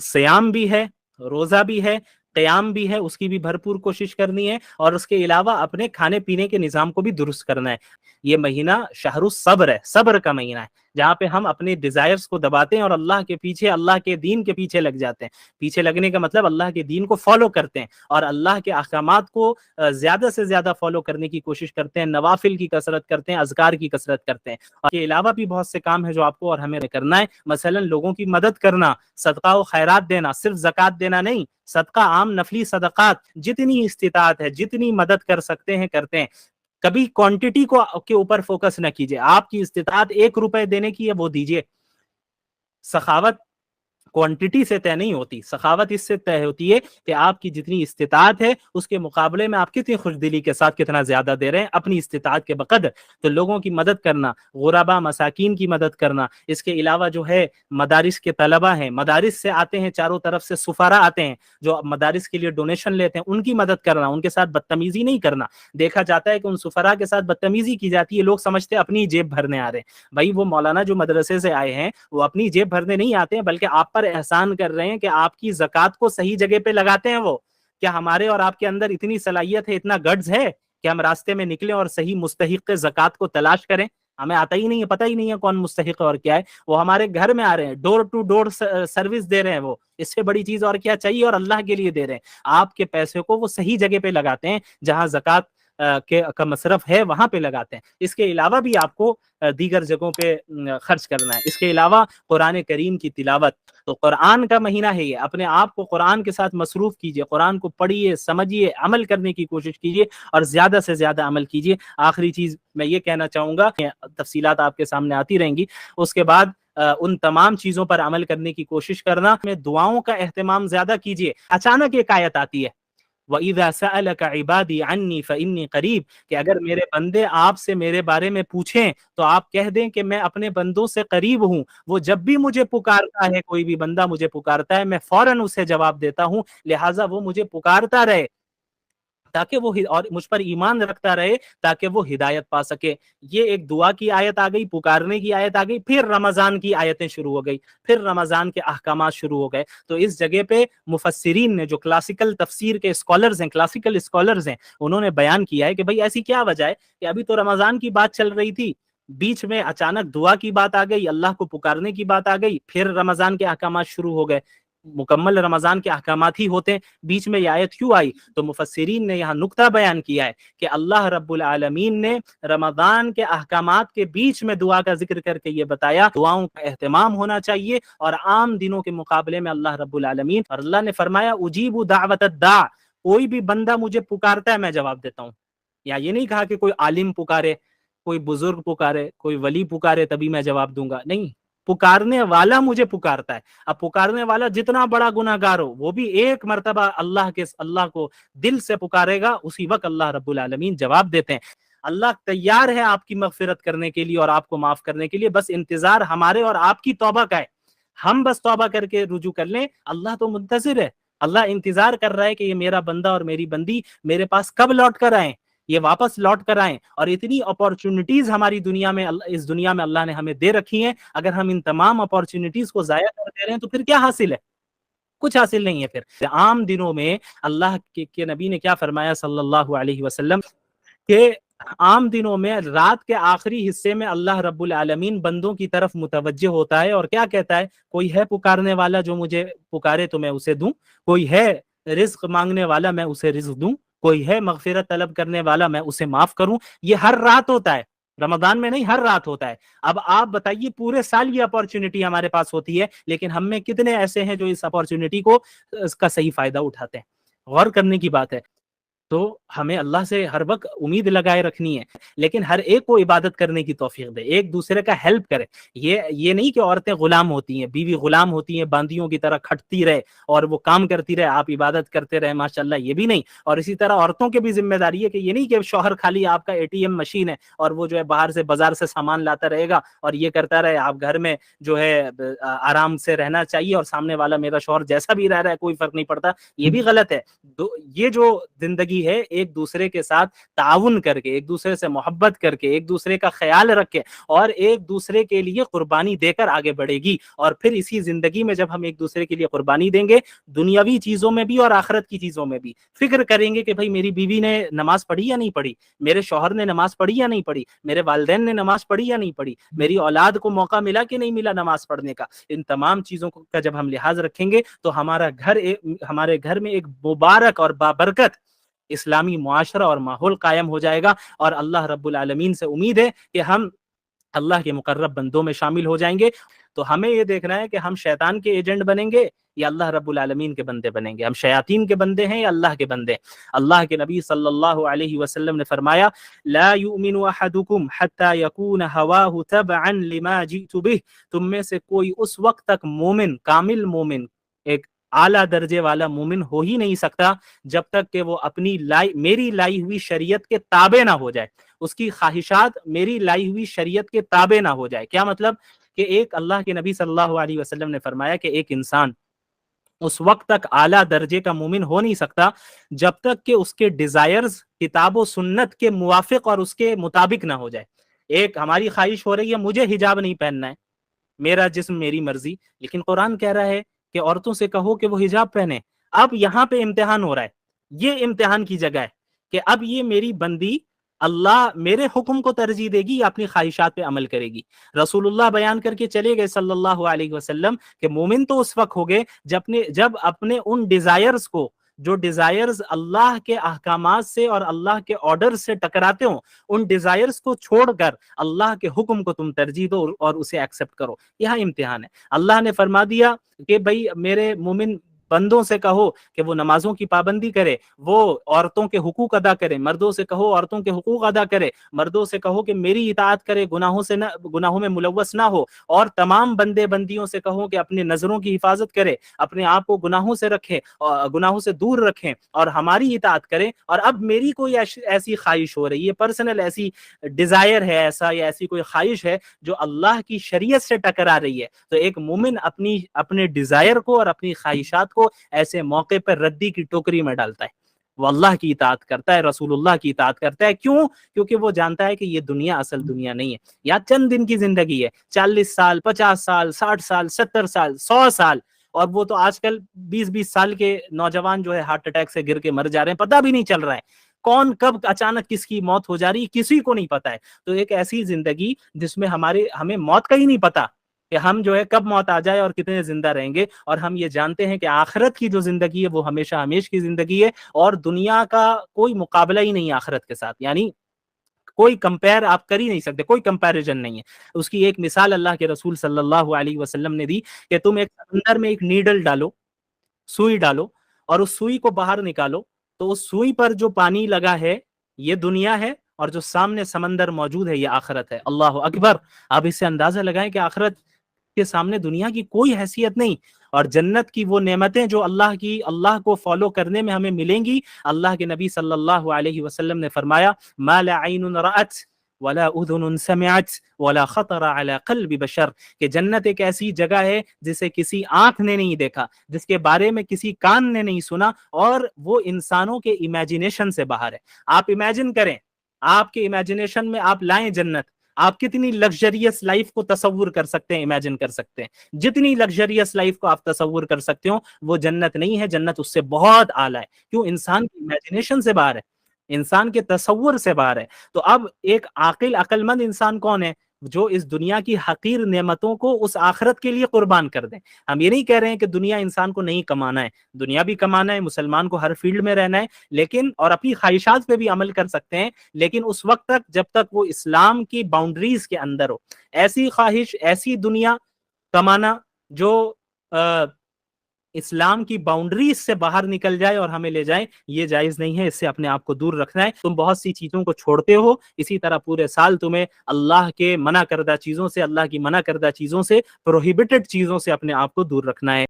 سیام بھی ہے، روزہ بھی ہے، قیام بھی ہے، اس کی بھی بھرپور کوشش کرنی ہے، اور اس کے علاوہ اپنے کھانے پینے کے نظام کو بھی درست کرنا ہے۔ یہ مہینہ شہر الصبر ہے، صبر کا مہینہ ہے، جہاں پہ ہم اپنے ڈیزائرز کو دباتے ہیں اور اللہ کے پیچھے، اللہ کے دین کے پیچھے لگ جاتے ہیں۔ پیچھے لگنے کا مطلب اللہ کے دین کو فالو کرتے ہیں اور اللہ کے احکامات کو زیادہ سے زیادہ فالو کرنے کی کوشش کرتے ہیں، نوافل کی کثرت کرتے ہیں، اذکار کی کثرت کرتے ہیں۔ اور کے علاوہ بھی بہت سے کام ہیں جو آپ کو اور ہمیں کرنا ہے، مثلا لوگوں کی مدد کرنا، صدقہ و خیرات دینا، صرف زکوٰۃ دینا نہیں، صدقہ عام نفلی صدقات جتنی استطاعت ہے، جتنی مدد کر سکتے ہیں کرتے ہیں۔ کبھی کوانٹٹی کو کے اوپر فوکس نہ کیجیے، آپ کی استطاعت 1 روپے دینے کی ہے وہ دیجیے۔ سخاوت کوانٹٹی سے طے نہیں ہوتی، سخاوت اس سے طے ہوتی ہے کہ آپ کی جتنی استطاعت ہے اس کے مقابلے میں آپ کتنی خوش دلی کے ساتھ کتنا زیادہ دے رہے ہیں اپنی استطاعت کے بقدر۔ تو لوگوں کی مدد کرنا، غربا مساکین کی مدد کرنا، اس کے علاوہ جو ہے مدارس کے طلبہ ہیں، مدارس سے آتے ہیں، چاروں طرف سے سفراء آتے ہیں جو مدارس کے لیے ڈونیشن لیتے ہیں، ان کی مدد کرنا، ان کے ساتھ بدتمیزی نہیں کرنا۔ دیکھا جاتا ہے کہ ان سفراء کے ساتھ بدتمیزی کی جاتی ہے، لوگ سمجھتے ہیں اپنی جیب بھرنے آ رہے ہیں۔ بھائی وہ مولانا جو مدرسے سے آئے ہیں وہ اپنی جیب بھرنے نہیں آتے ہیں، بلکہ آپ پر احسان کر رہے ہیں کہ آپ کی زکوٰۃ کو صحیح جگہ پہ لگاتے ہیں۔ وہ کیا ہمارے اور آپ کے اندر اتنی صلاحیت ہے، اتنا گٹس ہے کہ ہم راستے میں نکلیں اور صحیح مستحق زکوٰۃ کو تلاش کریں؟ ہمیں آتا ہی نہیں ہے، پتہ ہی نہیں ہے کون مستحق اور کیا ہے۔ وہ ہمارے گھر میں آ رہے ہیں، ڈور ٹو ڈور سروس دے رہے ہیں، وہ اس سے بڑی چیز اور کیا چاہیے، اور اللہ کے لیے دے رہے ہیں۔ آپ کے پیسے کو وہ صحیح جگہ پہ لگاتے ہیں، جہاں زکوٰۃ کا مصرف ہے وہاں پہ لگاتے ہیں۔ اس کے علاوہ بھی آپ کو دیگر جگہوں پہ خرچ کرنا ہے۔ اس کے علاوہ قرآن کریم کی تلاوت، تو قرآن کا مہینہ ہے یہ، اپنے آپ کو قرآن کے ساتھ مصروف کیجئے، قرآن کو پڑھیے، سمجھیے، عمل کرنے کی کوشش کیجئے اور زیادہ سے زیادہ عمل کیجئے۔ آخری چیز میں یہ کہنا چاہوں گا، تفصیلات آپ کے سامنے آتی رہیں گی، اس کے بعد ان تمام چیزوں پر عمل کرنے کی کوشش کرنا، میں دعاؤں کا اہتمام زیادہ کیجئے۔ اچانک ایک آیت آتی ہے، وَإِذَا سَأَلَكَ عِبَادِي عَنِّي فَإِنِّي قَرِيبٌ، کہ اگر میرے بندے آپ سے میرے بارے میں پوچھیں تو آپ کہہ دیں کہ میں اپنے بندوں سے قریب ہوں، وہ جب بھی مجھے پکارتا ہے، کوئی بھی بندہ مجھے پکارتا ہے، میں فوراً اسے جواب دیتا ہوں، لہٰذا وہ مجھے پکارتا رہے تاکہ وہ اور مجھ پر ایمان رکھتا رہے تاکہ وہ ہدایت پا سکے۔ یہ ایک دعا کی آیت آ گئی، پکارنے کی آیت آ گئی، پھر رمضان کی آیتیں شروع ہو گئی، پھر رمضان کے احکامات شروع ہو گئے۔ تو اس جگہ پہ مفسرین نے، جو کلاسیکل تفسیر کے اسکالرز ہیں، کلاسیکل اسکالرز ہیں، انہوں نے بیان کیا ہے کہ بھئی ایسی کیا وجہ ہے کہ ابھی تو رمضان کی بات چل رہی تھی، بیچ میں اچانک دعا کی بات آ گئی، اللہ کو پکارنے کی بات آ گئی، پھر رمضان کے احکامات شروع ہو گئے۔ مکمل رمضان کے احکامات ہی ہوتے ہیں، بیچ میں یہ آیت کیوں آئی؟ تو مفسرین نے یہاں نقطہ بیان کیا ہے کہ اللہ رب العالمین نے رمضان کے احکامات کے بیچ میں دعا کا ذکر کر کے یہ بتایا دعاؤں کا اہتمام ہونا چاہیے، اور عام دنوں کے مقابلے میں اللہ رب العالمین، اور اللہ نے فرمایا اجیب دعوت الداع، کوئی بھی بندہ مجھے پکارتا ہے میں جواب دیتا ہوں۔ یا یہ نہیں کہا کہ کوئی عالم پکارے، کوئی بزرگ پکارے، کوئی ولی پکارے تبھی میں جواب دوں گا، نہیں، پکارنے والا مجھے پکارتا ہے۔ اب پکارنے والا جتنا بڑا گناہگار ہو، وہ بھی ایک مرتبہ اللہ کو دل سے پکارے گا، اسی وقت اللہ رب العالمین جواب دیتے ہیں۔ اللہ تیار ہے آپ کی مغفرت کرنے کے لیے اور آپ کو معاف کرنے کے لیے، بس انتظار ہمارے اور آپ کی توبہ کا ہے۔ ہم بس توبہ کر کے رجوع کر لیں، اللہ تو منتظر ہے، اللہ انتظار کر رہا ہے کہ یہ میرا بندہ اور میری بندی میرے پاس کب لوٹ کر آئیں، یہ واپس لوٹ کر آئیں۔ اور اتنی اپورچونٹیز ہماری دنیا میں، اس دنیا میں اللہ نے ہمیں دے رکھی ہیں، اگر ہم ان تمام اپورچونٹیز کو ضائع کر دے رہے ہیں تو پھر کیا حاصل ہے؟ کچھ حاصل نہیں ہے۔ پھر عام دنوں میں اللہ کے نبی نے کیا فرمایا صلی اللہ علیہ وسلم کہ عام دنوں میں رات کے آخری حصے میں اللہ رب العالمین بندوں کی طرف متوجہ ہوتا ہے اور کیا کہتا ہے، کوئی ہے پکارنے والا جو مجھے پکارے تو میں اسے دوں، کوئی ہے رزق مانگنے والا میں اسے رزق دوں، کوئی ہے مغفرت طلب کرنے والا میں اسے معاف کروں۔ یہ ہر رات ہوتا ہے، رمضان میں نہیں، ہر رات ہوتا ہے۔ اب آپ بتائیے پورے سال یہ اپورچونٹی ہمارے پاس ہوتی ہے، لیکن ہم میں کتنے ایسے ہیں جو اس اپورچونٹی کو، اس کا صحیح فائدہ اٹھاتے ہیں؟ غور کرنے کی بات ہے۔ تو ہمیں اللہ سے ہر وقت امید لگائے رکھنی ہے، لیکن ہر ایک کو عبادت کرنے کی توفیق دے، ایک دوسرے کا ہیلپ کرے۔ یہ نہیں کہ عورتیں غلام ہوتی ہیں، بیوی غلام ہوتی ہیں، باندیوں کی طرح کھٹتی رہے اور وہ کام کرتی رہے، آپ عبادت کرتے رہے، ماشاءاللہ، یہ بھی نہیں۔ اور اسی طرح عورتوں کی بھی ذمہ داری ہے کہ یہ نہیں کہ شوہر خالی آپ کا ATM مشین ہے اور وہ جو ہے باہر سے بازار سے سامان لاتا رہے گا اور یہ کرتا رہے، آپ گھر میں جو ہے آرام سے رہنا چاہیے اور سامنے والا میرا شوہر جیسا بھی رہ رہا ہے کوئی فرق نہیں پڑتا، یہ بھی غلط ہے۔ یہ جو زندگی ضروری ہے ایک دوسرے کے ساتھ تعاون کر کے، ایک دوسرے سے محبت کر کے، ایک دوسرے کا خیال رکھ کے اور ایک دوسرے کے لیے قربانی دے کر آگے بڑھے گی۔ اور پھر اسی زندگی میں جب ہم ایک دوسرے کے لیے قربانی دیں گے، دنیاوی چیزوں میں بھی اور آخرت کی چیزوں میں بھی، فکر کریں گے کہ بھائی میری بیوی نے نماز پڑھی یا نہیں پڑھی، میرے شوہر نے نماز پڑھی یا نہیں پڑھی، میرے والدین نے نماز پڑھی یا نہیں پڑھی، میری اولاد کو موقع ملا کہ نہیں ملا نماز پڑھنے کا۔ ان تمام چیزوں کا جب ہم لحاظ رکھیں گے تو ہمارے گھر میں ایک مبارک اور بابرکت اسلامی معاشرہ اور ماحول قائم ہو جائے گا، اور اللہ رب العالمین سے امید ہے کہ ہم اللہ کے مقرب بندوں میں شامل ہو جائیں گے۔ تو ہمیں یہ دیکھنا ہے کہ ہم شیطان کے ایجنٹ بنیں گے یا اللہ رب العالمین کے بندے بنیں گے، ہم شیاطین کے بندے ہیں یا اللہ کے بندے۔ اللہ کے نبی صلی اللہ علیہ وسلم نے فرمایا لا یؤمن احدکم حتی یکون ہواہ تبعا لما جئت بہ، تم میں سے کوئی اس وقت تک مومن، کامل مومن، ایک اعلیٰ درجے والا مومن ہو ہی نہیں سکتا جب تک کہ وہ اپنی میری لائی ہوئی شریعت کے تابع نہ ہو جائے، اس کی خواہشات میری لائی ہوئی شریعت کے تابع نہ ہو جائے۔ کیا مطلب؟ کہ ایک اللہ کے نبی صلی اللہ علیہ وسلم نے فرمایا کہ ایک انسان اس وقت تک اعلیٰ درجے کا مومن ہو نہیں سکتا جب تک کہ اس کے ڈیزائرز کتاب و سنت کے موافق اور اس کے مطابق نہ ہو جائے۔ ایک ہماری خواہش ہو رہی ہے مجھے حجاب نہیں پہننا ہے، میرا جسم میری مرضی، لیکن قرآن کہہ رہا ہے کہ عورتوں سے کہو کہ وہ حجاب پہنے۔ اب یہاں پہ امتحان ہو رہا ہے، یہ امتحان کی جگہ ہے کہ اب یہ میری بندی اللہ میرے حکم کو ترجیح دے گی یا اپنی خواہشات پہ عمل کرے گی۔ رسول اللہ بیان کر کے چلے گئے صلی اللہ علیہ وسلم کہ مومن تو اس وقت ہو گئے جب اپنے ان ڈیزائرز کو، جو ڈیزائرز اللہ کے احکامات سے اور اللہ کے آرڈر سے ٹکراتے ہوں، ان ڈیزائرز کو چھوڑ کر اللہ کے حکم کو تم ترجیح دو اور اسے ایکسپٹ کرو۔ یہاں امتحان ہے۔ اللہ نے فرما دیا کہ بھئی میرے مومن بندوں سے کہو کہ وہ نمازوں کی پابندی کرے، وہ عورتوں کے حقوق ادا کرے، مردوں سے کہو عورتوں کے حقوق ادا کرے، مردوں سے کہو کہ میری اطاعت کرے، گناہوں میں ملوث نہ ہو، اور تمام بندے بندیوں سے کہو کہ اپنے نظروں کی حفاظت کرے، اپنے آپ کو گناہوں سے رکھے، گناہوں سے دور رکھیں اور ہماری اطاعت کریں۔ اور اب میری کوئی ایسی خواہش ہو رہی ہے، پرسنل ایسی ڈیزائر ہے، ایسا یا ایسی کوئی خواہش ہے جو اللہ کی شریعت سے ٹکرا رہی ہے، تو ایک مومن اپنے ڈیزائر کو اور اپنی خواہشات کو ایسے موقع پر ردی کی ٹوکری میں ڈالتا ہے، وہ اللہ کی اطاعت کرتا ہے، رسول اللہ کی اطاعت کرتا ہے۔ کیوں؟ کیونکہ وہ جانتا ہے کہ یہ دنیا اصل دنیا نہیں ہے، یا چند دن کی زندگی ہے، 40 سال، 50 سال، 60 سال، 70 سال، 100 سال، اور وہ تو آج کل 20 سال کے نوجوان جو ہے ہارٹ اٹیک سے گر کے مر جا رہے ہیں، پتہ بھی نہیں چل رہا ہے کون کب اچانک کس کی موت ہو جا رہی ہے، کسی کو نہیں پتا ہے۔ تو ایک ایسی زندگی جس میں ہمیں موت کا ہی نہیں پتا کہ ہم جو ہے کب موت آ جائے اور کتنے زندہ رہیں گے، اور ہم یہ جانتے ہیں کہ آخرت کی جو زندگی ہے وہ ہمیشہ ہمیش کی زندگی ہے، اور دنیا کا کوئی مقابلہ ہی نہیں آخرت کے ساتھ، یعنی کوئی کمپیر آپ کر ہی نہیں سکتے، کوئی کمپیریزن نہیں ہے۔ اس کی ایک مثال اللہ کے رسول صلی اللہ علیہ وسلم نے دی کہ تم ایک سمندر میں ایک نیڈل ڈالو، سوئی ڈالو، اور اس سوئی کو باہر نکالو، تو اس سوئی پر جو پانی لگا ہے یہ دنیا ہے، اور جو سامنے سمندر موجود ہے یہ آخرت ہے۔ اللہ اکبر! آپ اس سے اندازہ لگائیں کہ آخرت کے سامنے دنیا کی کوئی حیثیت نہیں، اور جنت کی وہ نعمتیں جو اللہ کو فالو کرنے میں ہمیں ملیں گی۔ اللہ کے نبی صلی اللہ علیہ وسلم نے فرمایا ما لا عین رأت ولا اذن سمعت ولا خطر على قلب بشر، کہ جنت ایک ایسی جگہ ہے جسے کسی آنکھ نے نہیں دیکھا، جس کے بارے میں کسی کان نے نہیں سنا، اور وہ انسانوں کے امیجنیشن سے باہر ہے۔ آپ امیجن کریں، آپ کے امیجنیشن میں آپ لائیں جنت، آپ کتنی لگژریس لائف کو تصور کر سکتے ہیں، امیجن کر سکتے ہیں۔ جتنی لگژریس لائف کو آپ تصور کر سکتے ہو وہ جنت نہیں ہے، جنت اس سے بہت اعلیٰ ہے۔ کیوں؟ انسان کی امیجنیشن سے باہر ہے، انسان کے تصور سے باہر ہے۔ تو اب ایک عقل مند انسان کون ہے؟ جو اس دنیا کی حقیر نعمتوں کو اس آخرت کے لیے قربان کر دیں۔ ہم یہ نہیں کہہ رہے ہیں کہ دنیا انسان کو نہیں کمانا ہے، دنیا بھی کمانا ہے، مسلمان کو ہر فیلڈ میں رہنا ہے، لیکن اور اپنی خواہشات پہ بھی عمل کر سکتے ہیں، لیکن اس وقت تک جب تک وہ اسلام کی باؤنڈریز کے اندر ہو۔ ایسی خواہش، ایسی دنیا کمانا جو اسلام کی باؤنڈریز سے باہر نکل جائے اور ہمیں لے جائے، یہ جائز نہیں ہے، اس سے اپنے آپ کو دور رکھنا ہے۔ تم بہت سی چیزوں کو چھوڑتے ہو، اسی طرح پورے سال تمہیں اللہ کے منع کردہ چیزوں سے، اللہ کی منع کردہ چیزوں سے، پروہیبٹڈ چیزوں سے اپنے آپ کو دور رکھنا ہے۔